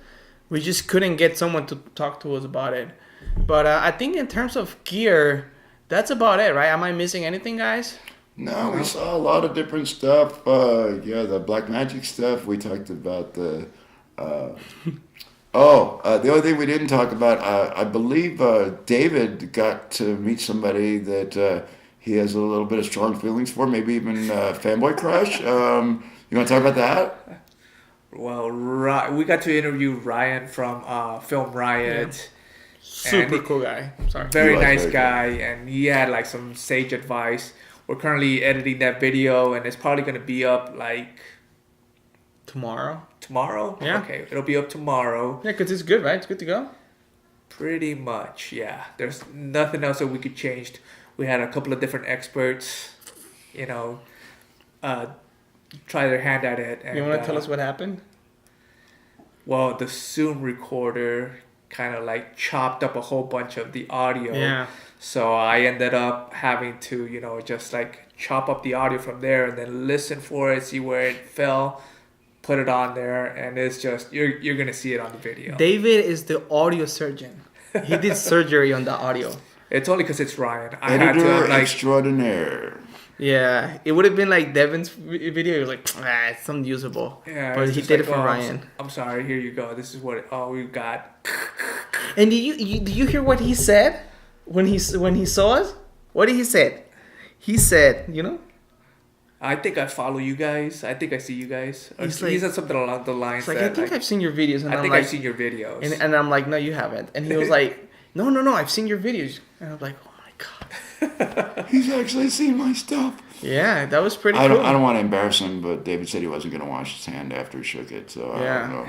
we just couldn't get someone to talk to us about it. But I think in terms of gear, that's about it, right? Am I missing anything, guys? No, we saw a lot of different stuff. The Blackmagic stuff. We talked about the... the only thing we didn't talk about, I believe David got to meet somebody that he has a little bit of strong feelings for, maybe even fanboy crush. You want to talk about that? Well, we got to interview Ryan from Film Riot. Yeah. Super cool guy. Sorry. Very nice guy, and he had like some sage advice. We're currently editing that video, and it's probably going to be up like... Tomorrow? Yeah. Okay, it'll be up tomorrow. Yeah, because it's good, right? It's good to go? Pretty much, yeah. There's nothing else that we could change. We had a couple of different experts, you know, try their hand at it. And, you want to tell us what happened? Well, the Zoom recorder kind of like chopped up a whole bunch of the audio. Yeah. So I ended up having to, you know, just like chop up the audio from there and then listen for it, see where it fell, put it on there, and it's just you're gonna see it on the video. David is the audio surgeon. He did surgery on the audio. It's only because it's Ryan. I Editor had to like extraordinaire. Yeah, it would have been like Devin's video. He was like, it's unusable. Yeah, but he did it for Ryan. I'm sorry. Here you go. This is what we've got. And did you hear what he said when he saw us? What did he say? He said, you know, I think I follow you guys. I think I see you guys. He said something along the lines like, I think I've seen your videos. And I've seen your videos. And I'm like, no, you haven't. And he was like, no, I've seen your videos. And I'm like, oh my god. He's actually seen my stuff. Yeah, that was pretty cool. I don't want to embarrass him, but David said he wasn't going to wash his hand after he shook it. So I don't know.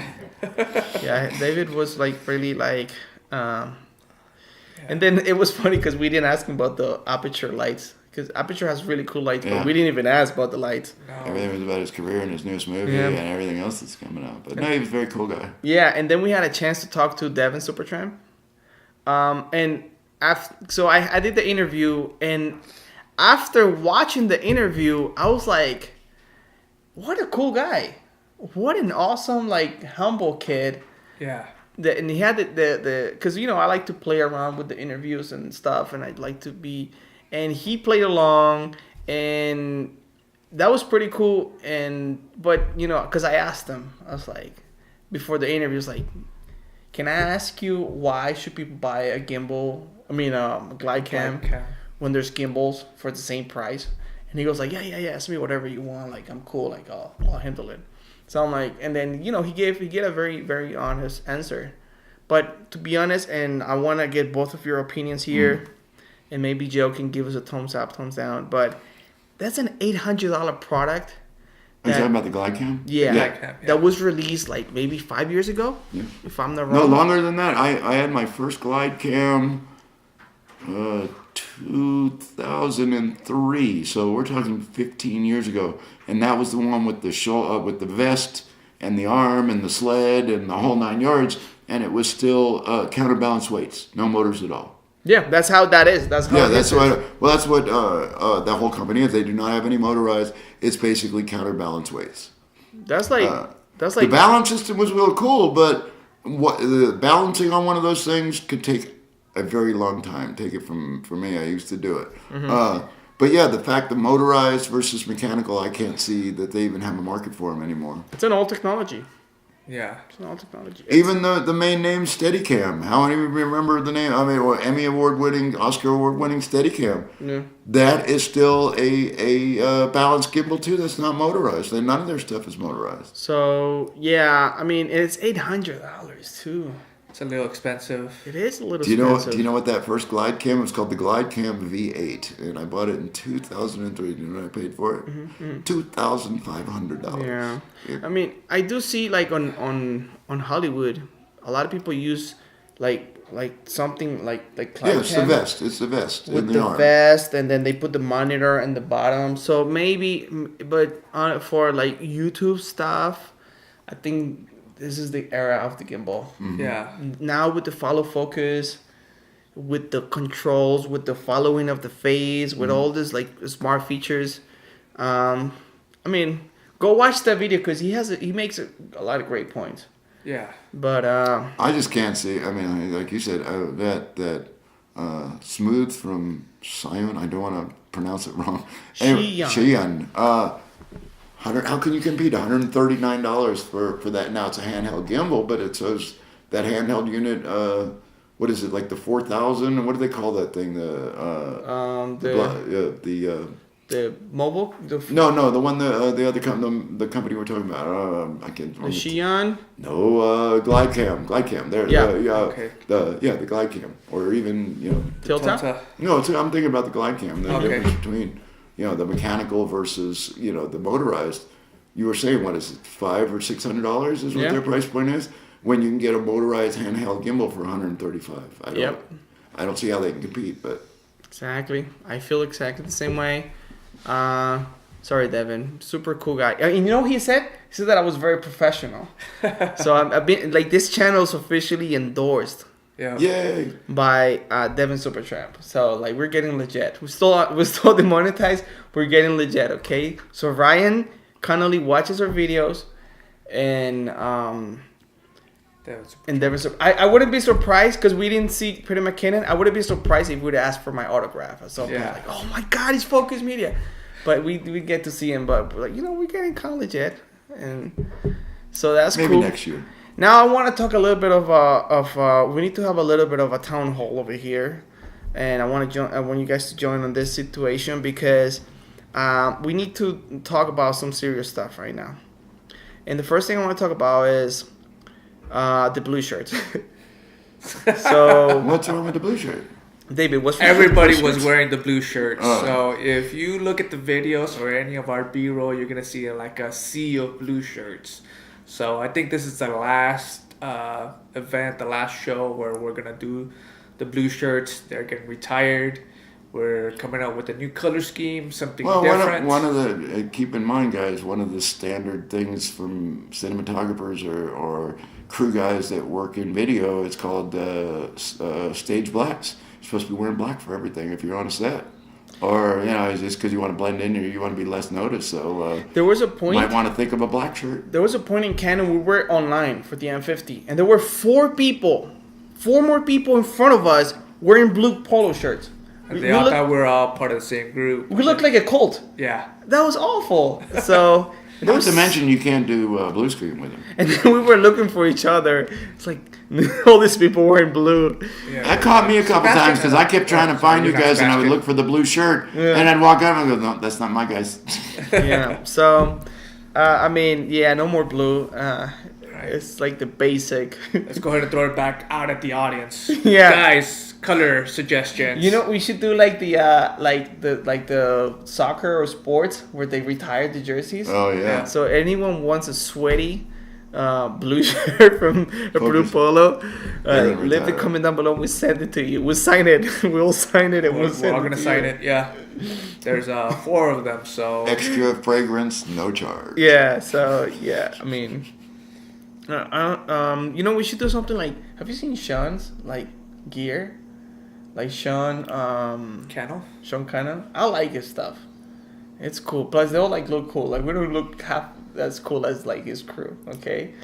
Yeah, David was like really like... And then it was funny because we didn't ask him about the Aperture lights. Because Aperture has really cool lights, but we didn't even ask about the lights. No. Everything was about his career and his newest movie and everything else that's coming out. But no, he was a very cool guy. Yeah, and then we had a chance to talk to Devin Supertramp. So I did the interview, and after watching the interview, I was like, what a cool guy. What an awesome, like, humble kid. Yeah. And he had the because, you know, I like to play around with the interviews and stuff, and I'd like to be... And he played along, and that was pretty cool. But you know, because I asked him, I was like, before the interview, I was like, can I ask you why should people buy a gimbal? I mean, a Glidecam when there's gimbals for the same price? And he goes like, yeah, ask me whatever you want. Like, I'm cool. Like, I'll handle it. So I'm like, and then, you know, he gave a very, very honest answer. But to be honest, and I want to get both of your opinions here. And maybe Joe can give us a thumbs up, thumbs down. But that's an $800 product. Are you talking about the Glidecam? Yeah. Glidecam, That was released like maybe 5 years ago, if I'm not wrong. No, longer than that. I had my first Glidecam 2003. So we're talking 15 years ago, and that was the one with the with the vest and the arm and the sled and the whole 9 yards, and it was still counterbalance weights, no motors at all. Yeah, that's how that is. That's how. Yeah, that's what. Well, that's what that whole company is. They do not have any motorized. It's basically counterbalance weights. That's like the balance system was real cool, but the balancing on one of those things could take a very long time. Take it from me. I used to do it. But yeah, the fact that motorized versus mechanical, I can't see that they even have a market for them anymore. It's an old technology. Yeah. It's an old technology. Even the main name Steadicam. How many remember the name? I mean, or Emmy award-winning, Oscar award-winning Steadicam. Yeah. That is still a balanced gimbal too. That's not motorized. None of their stuff is motorized. So yeah, I mean, it's $800 too. It's a little expensive. It is a little expensive. Do you know what that first Glidecam was called? The Glidecam V8, and I bought it in 2003. Do you know what I paid for it? $2,500. Yeah. I mean, I do see like on Hollywood, a lot of people use like something like Glidecam. Yeah, it's the vest. It's the vest with the vest, and then they put the monitor in the bottom. So maybe, but for like YouTube stuff, I think this is the era of the gimbal. Mm-hmm. Yeah. Now with the follow focus, with the controls, with the following of the phase, with all this like smart features. I mean, go watch that video because he makes a lot of great points. Yeah. But I just can't see. I mean, like you said, that Smooth from Sion. I don't want to pronounce it wrong. Xi'an. How can you compete? $139 for that. Now it's a handheld gimbal, but it says that handheld unit. What is it, like the 4000? What do they call that thing? The mobile. No, the one the other the company we're talking about. I can't. The Xi'an. No, Glidecam. There. Yeah. Okay. The Glidecam, or even Tilta. No, I'm thinking about the Glidecam. The difference between the mechanical versus the motorized. You were saying, what is it, $500 or $600 is what their price point is, when you can get a motorized handheld gimbal for $135. I don't see how they can compete, but exactly, I feel exactly the same way. Sorry, Devin, super cool guy. And he said that I was very professional. So I've been like, this channel is officially endorsed. Yeah. Yay. By Devin Supertramp. So like, we're getting legit. We're still demonetized. We're getting legit. Okay. So Ryan Connolly watches our videos, and Devin. I wouldn't be surprised because we didn't see Peter McKinnon. I wouldn't be surprised if we'd ask for my autograph or something. Like, oh my God, he's Focus Media. But we get to see him. But like, we're getting kind of legit, and so that's maybe cool. Maybe next year. Now I want to talk a little bit of we need to have a little bit of a town hall over here, and I want you guys to join on this situation because we need to talk about some serious stuff right now. And the first thing I want to talk about is the blue shirts. So what's wrong with the blue shirt? David, everybody was wearing the blue shirts. So if you look at the videos or any of our B-roll, you're gonna see like a sea of blue shirts. So I think this is the last event, the last show where we're going to do the blue shirts. They're getting retired. We're coming out with a new color scheme, something different. Keep in mind, guys, one of the standard things from cinematographers or crew guys that work in video, it's called stage blacks. You're supposed to be wearing black for everything if you're on a set. Or, it's just because you want to blend in or you want to be less noticed. So there was a point. You might want to think of a black shirt. There was a point in Canon we were online for the M50, and there were four more people in front of us wearing blue polo shirts. And they all thought we were all part of the same group. We looked like a cult. Yeah. That was awful. So not to mention you can't do blue screen with them. And then we were looking for each other. It's like all these people wearing blue. Yeah. That caught me a couple times because I kept trying to find you guys, and I would look for the blue shirt, and I'd walk out and go, "No, that's not my guys." Yeah. So, no more blue. It's like the basic. Let's go ahead and throw it back out at the audience. Yeah, guys, color suggestions. We should do like the soccer or sports where they retired the jerseys. Oh yeah. So anyone wants a sweaty blue shirt from a blue polo. They're gonna Leave the retire. comment down below. We'll send it to you. We'll sign it. We'll sign it and We're we'll send all it gonna to sign you. it. Yeah. There's 4 of them, so Extra fragrance, no charge. Yeah, so yeah, I mean, you know, we should do something like. Have you seen Sean's like gear? Like Sean, Canon. Sean Canon. I like his stuff. It's cool. Plus, they all like look cool. Like we don't look half as cool as like his crew. Okay,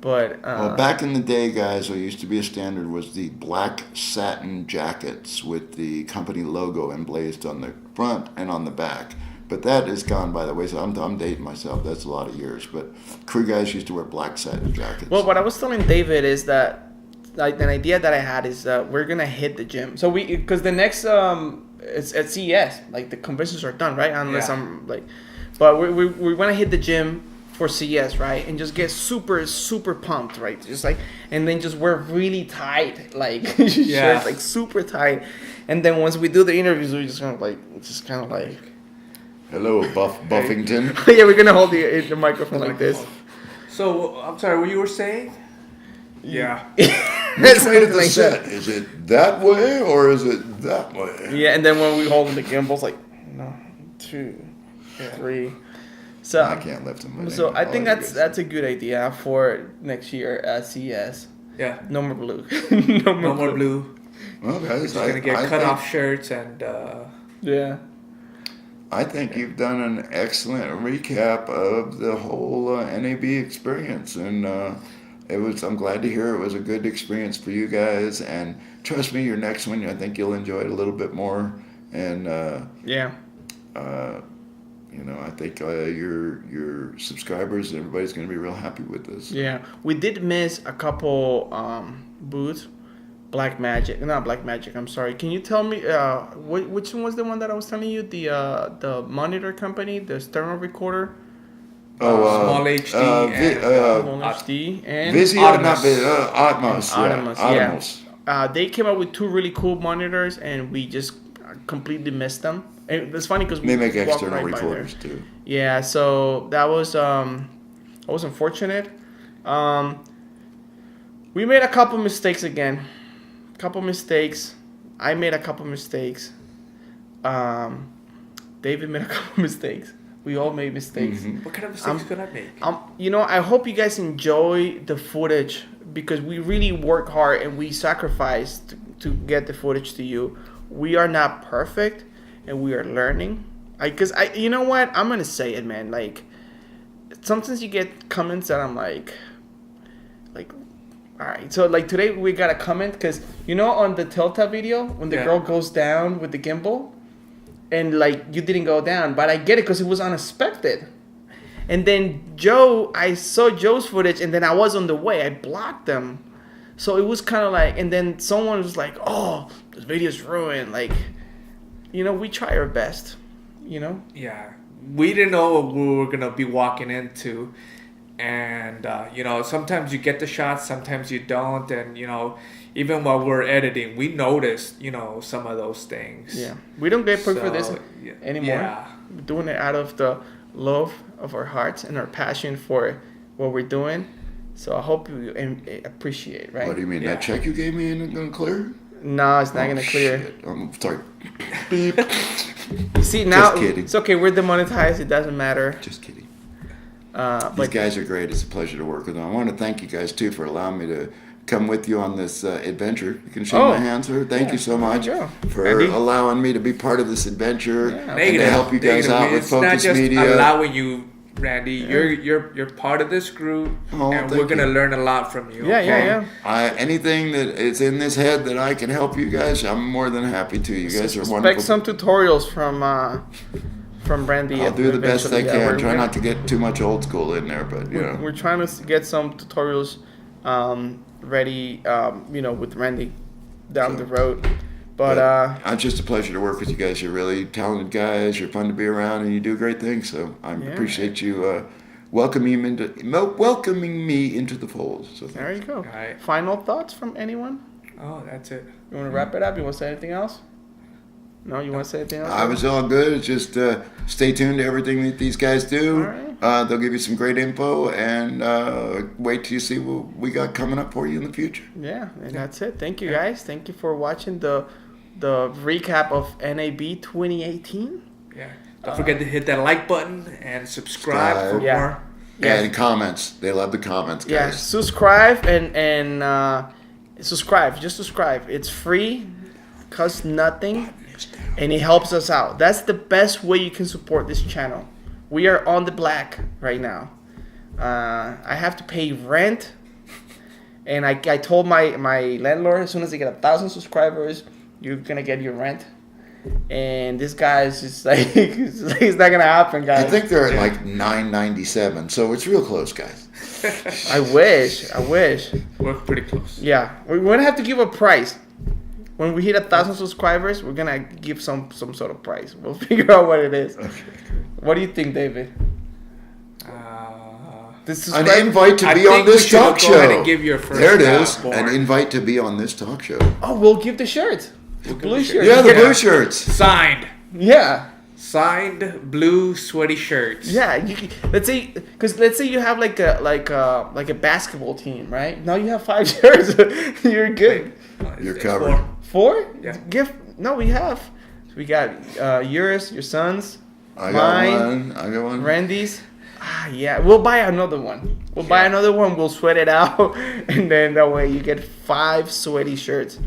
but Well, back in the day, guys, what used to be a standard was the black satin jackets with the company logo emblazed on the front and on the back. But that is gone by the way. So I'm dating myself. That's a lot of years. But crew guys used to wear black satin jackets. well, what I was telling David is that like an idea that I had is that we're gonna hit the gym. So because the next it's at CES, like the conventions are done, right? Unless Yeah. I'm like, but we want to hit the gym for CES, right? And just get super pumped, right? Just like, and then just wear really tight, like shirts, like super tight. And then once we do the interviews, we just kind of like, Hello, Buffington. yeah, we're gonna hold the microphone like this. So I'm sorry, what you were saying? Yeah. Which way did the Like set? Is it that way or is it that way? Yeah, and then when we hold the gimbals, like 2, 3. So I can't lift them. with So any- I think all that's a good idea for next year at CES. Yeah. No more blue. No more blue. Well, guys, Just gonna get cut off shirts and. Yeah. I think you've done an excellent recap of the whole NAB experience, and I'm glad to hear it was a good experience for you guys. And trust me, your next one, I think you'll enjoy it a little bit more. And Yeah. I think your subscribers and everybody's going to be real happy with this. Yeah. We did miss a couple booths. Not Blackmagic. I'm sorry. Can you tell me which one was the one that I was telling you? The monitor company, the stereo recorder. Small HD and Full HD and Vizio, not Atmos. Atmos. Atmos, yeah. They came up with 2 really cool monitors, and we just completely missed them. And it's funny because They make walked external right by there. recorders too. Yeah, so that was unfortunate. We made a couple mistakes again. I made a couple mistakes. David made a couple mistakes. We all made mistakes. Mm-hmm. What kind of mistakes could I make? I hope you guys enjoy the footage because we really work hard and we sacrificed to get the footage to you. We are not perfect and we are learning. You know what? I'm gonna say it, man. Like, sometimes you get comments that I'm like, all right. So like today we got a comment because on the Tilta video when the girl goes down with the gimbal. And, like, you didn't go down. But I get it because it was unexpected. And then I saw Joe's footage, and then I was on the way. I blocked them. So it was kind of like, and then someone was like, oh, this video's ruined. Like, we try our best, Yeah. We didn't know what we were going to be walking into. And, sometimes you get the shots, sometimes you don't. And, even while we're editing, we noticed, some of those things. Yeah. We don't get paid for this yeah. anymore. Yeah. We're doing it out of the love of our hearts and our passion for what we're doing. So I hope you appreciate, right? What do you mean? Yeah. That check you gave me ain't going to clear? No, it's not gonna clear. Shit. I'm sorry. Beep. See, now Just kidding. it's okay. We're demonetized. It doesn't matter. Just kidding. But These guys are great. It's a pleasure to work with them. I want to thank you guys, too, for allowing me to come with you on this adventure. You can shake my hand, sir. Thank you so much you go. for Andy? allowing me to be part of this adventure and to Negative. help you guys out with It's not Focus just Media. allowing you, Randy. You're part of this group, Oh, and thank we're gonna you. learn a lot from you. yeah. Anything that is in this head that I can help you guys, I'm more than happy to. You guys are wonderful. Expect some tutorials from Randy. I'll do the best I eventually. can. Try not to get too much old school in there, but We're trying to get some tutorials ready, with Randy down the road. But it's just a pleasure to work with you guys. You're really talented guys. You're fun to be around, and you do great things. So I appreciate you welcoming me into the fold. So there you go. All right. Final thoughts from anyone? Oh, that's it. You want to wrap it up? You want to say anything else? No, you want to say anything else? I was all good. It's just stay tuned to everything that these guys do. All right. They'll give you some great info, and wait till you see what we got coming up for you in the future. Yeah, and that's it. Thank you, guys. Thank you for watching the recap of NAB 2018. Yeah. Don't forget to hit that like button and subscribe for Yeah. more. Yeah. And comments. They love the comments, guys. Yeah, subscribe and subscribe. Just subscribe. It's free, costs nothing, and it helps us out. That's the best way you can support this channel. We are on the black right now. I have to pay rent, and I told my landlord, as soon as I get 1,000 subscribers, you're gonna get your rent. And this guy is just like, it's not gonna happen, guys. I think they're at like $9.97, so it's real close, guys. I wish. We're pretty close. Yeah, we're gonna have to give a price. When we hit 1,000 subscribers, we're gonna give some sort of price. We'll figure out what it is. Okay. What do you think, David? An invite to I be think on this we should talk go ahead show. and give your first There it is. born. An invite to be on this talk show. Oh, we'll give the shirts. The blue shirts. Yeah, the blue shirts. Signed. Yeah. Signed blue sweaty shirts. Yeah. Let's say you have like a basketball team, right? Now you have 5 shirts. You're good. You're covered. 4? Yeah. We got yours, your son's, I got mine, one. Randy's. Yeah, we'll buy another one. We'll sweat it out, and then that way you get 5 sweaty shirts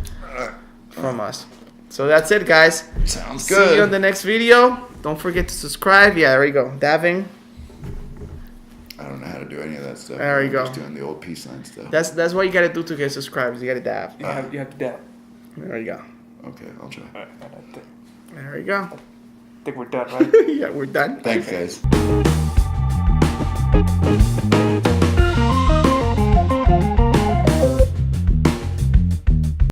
from us. So that's it, guys. Sounds good. See you on the next video. Don't forget to subscribe. Yeah, there we go. Dabbing. I don't know how to do any of that stuff. There we I'm go. Just doing the old peace sign stuff. That's what you gotta do to get subscribed. You gotta dab. You have to dab. There you go. Okay, I'll try. All right, There you go. I think we're done, right? Yeah, we're done. Thanks, guys.